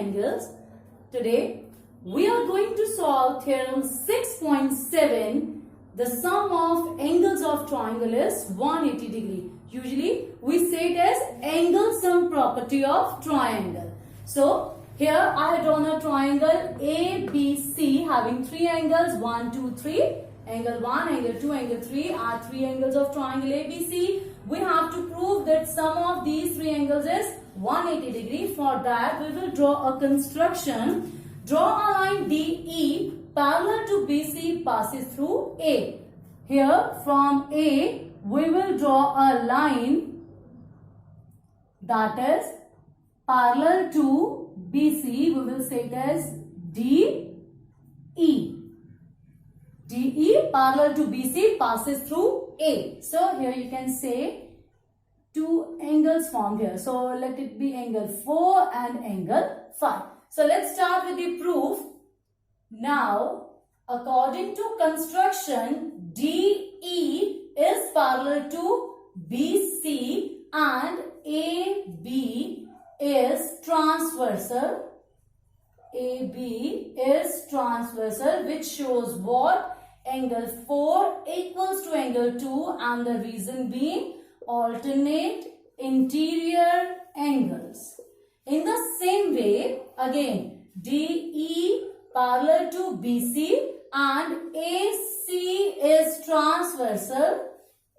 angles. Today we are going to solve theorem 6.7. The sum of angles of triangle is 180 degree. Usually we say it as angle sum property of triangle. So here I have drawn a triangle ABC having three angles 1, 2, 3. Angle 1, angle 2, angle 3 are three angles of triangle ABC. We have to prove that sum of these three angles is 180 degree. For that we will draw a construction. Draw a line DE parallel to BC passes through A. Here from A we will draw a line that is parallel to BC. We will say it as DE. DE parallel to BC passes through A. So here you can say two angles formed here. So let it be angle 4 and angle 5. So let's start with the proof. Now according to construction, DE is parallel to BC and AB is transversal. AB is transversal, which shows what? Angle 4 equals to angle 2, and the reason being alternate interior angles. In the same way, again DE parallel to BC and AC is transversal.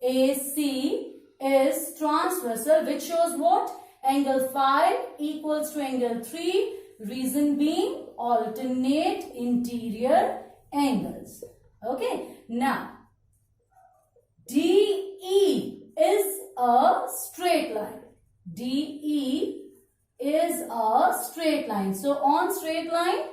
AC is transversal, which shows what? Angle 5 equals to angle 3. Reason being alternate interior angles. Okay. Now DE is a straight line. DE is a straight line. So on straight line,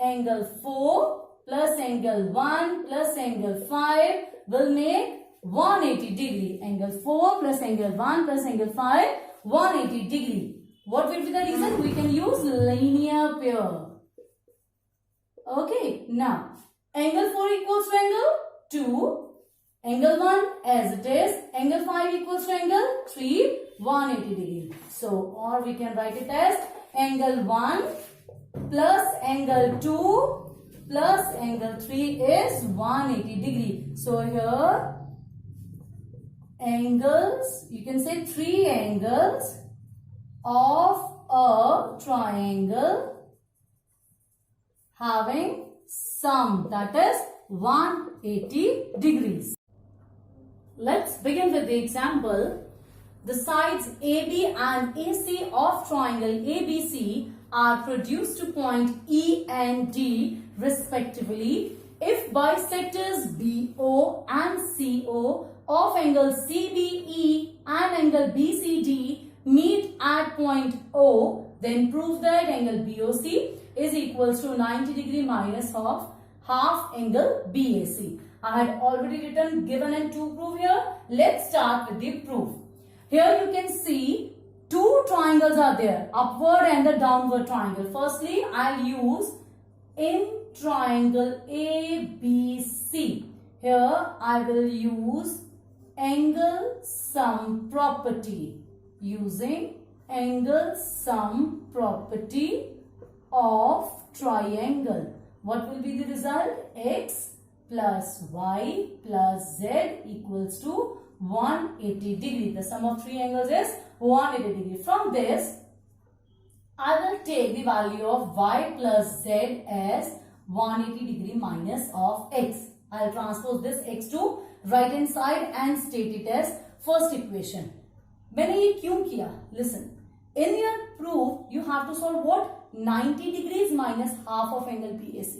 angle 4 plus angle 1 plus angle 5 will make 180 degree. Angle 4 plus angle 1 plus angle 5, 180 degree. What will be the reason? We can use linear pair. Okay. Now, angle 4 equals to angle 2. Angle 1 as it is. Angle 5 equals to angle 3. 180 degree. So, or we can write it as angle 1 plus angle 2 plus angle 3 is 180 degree. So, here angles, you can say three angles of a triangle having sum, that is 180 degrees. Let's begin with the example. The sides AB and AC of triangle ABC are produced to point E and D respectively if bisectors BO and CO of angle CBE and angle BCD meet at point O, then prove that angle BOC is equals to 90 degree minus of half angle BAC. I had already written given and to prove here. Let's start with the proof. Here you can see two triangles are there, upward and the downward triangle. Firstly, I'll use in triangle ABC. Here I will use angle sum property. Using angle sum property of triangle. What will be the result? X plus Y plus Z equals to 180 degree. The sum of three angles is 180 degree. From this, I will take the value of Y plus Z as 180 degree minus of X. I will transpose this X to right hand side and state it as first equation. मैंने ये क्यों किया? Listen. In your proof, you have to solve what? 90 degrees minus half of angle BAC.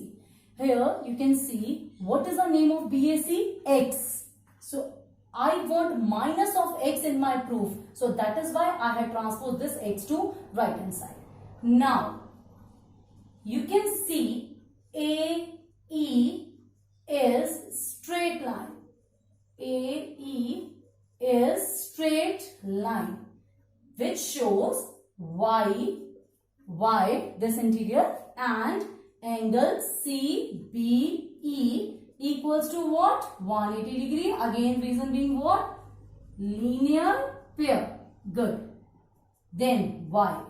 Here you can see what is the name of BAC? X. So I want minus of X in my proof. So that is why I have transposed this X to right hand side. Now you can see AE is straight line. AE is straight line, which shows Y this interior, and angle CBE equals to what? 180 degree. Again, reason being what? Linear pair. Good. Then Y.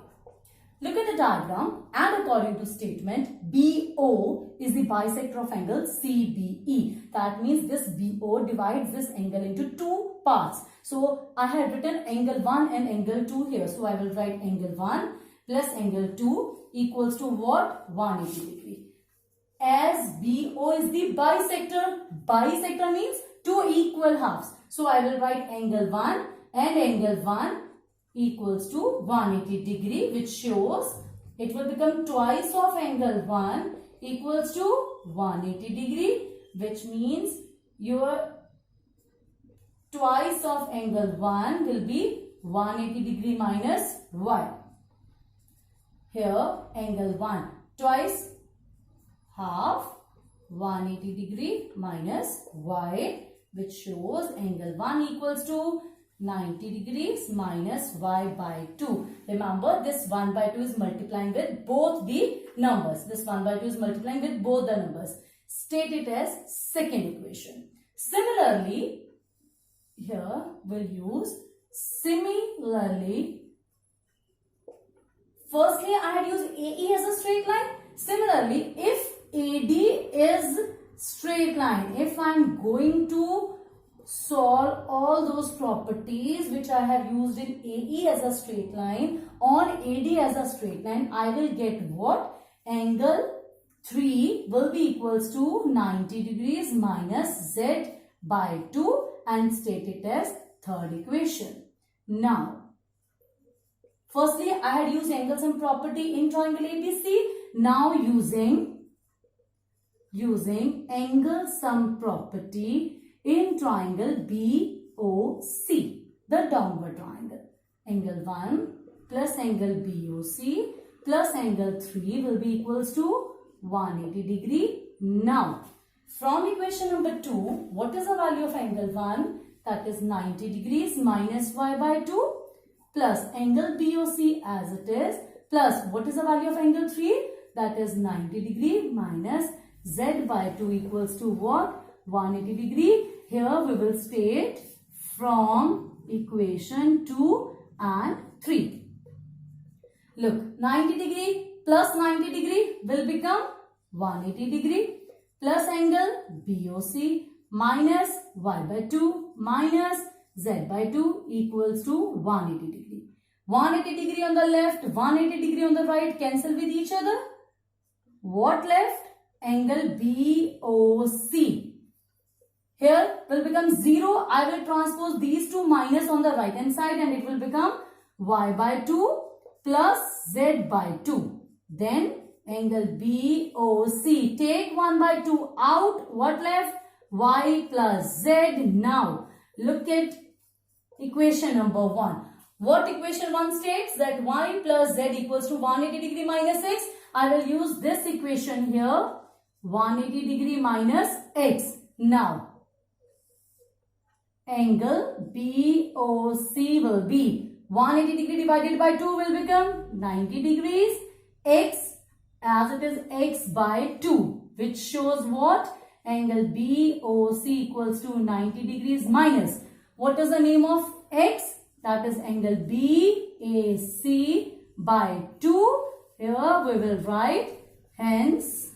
Look at the diagram, and according to statement, BO is the bisector of angle CBE. That means this BO divides this angle into two parts. So I had written angle 1 and angle 2 here. So I will write angle 1 plus angle 2 equals to what? 180 degree. As BO is the bisector means two equal halves. So I will write angle 1 and angle 1 equals to 180 degree, which shows it will become twice of angle 1 equals to 180 degree, which means your twice of angle 1 will be 180 degree minus y. Here angle 1 twice, half, 180 degree minus y, which shows angle 1 equals to 90 degrees minus y by 2. Remember, this 1 by 2 is multiplying with both the numbers. This 1 by 2 is multiplying with both the numbers. State it as second equation. Similarly, here we'll use similarly. Firstly, I had used AE as a straight line. Similarly, if AD is straight line, if I am going to solve all those properties which I have used in AE as a straight line on AD as a straight line, I will get what? Angle 3 will be equals to 90 degrees minus Z by 2 and state it as third equation. Now, firstly, I had used angle sum property in triangle ABC. Now using angle sum property in triangle BOC, the downward triangle. Angle 1 plus angle BOC plus angle 3 will be equals to 180 degree. Now, from equation number 2, what is the value of angle 1? That is 90 degrees minus y by 2 plus angle BOC as it is plus what is the value of angle 3? That is 90 degree minus Z by 2 equals to what? 180 degree. Here we will state from equation 2 and 3. Look, 90 degree plus 90 degree will become 180 degree plus angle BOC minus y by 2 minus Z by 2 equals to 180 degree. 180 degree on the left, 180 degree on the right cancel with each other. What left? Angle BOC. Here will become 0. I will transpose these two minus on the right hand side and it will become y by 2 plus z by 2. Then angle BOC. Take 1 by 2 out. What left? Y plus z. Now look at equation number 1. What equation 1 states? That y plus z equals to 180 degree minus x. I will use this equation here. 180 degree minus x. Now, angle BOC will be 180 degree divided by 2 will become 90 degrees. X as it is x by 2, which shows what? Angle BOC equals to 90 degrees minus. What is the name of x? That is angle BAC by 2. Here we will write hence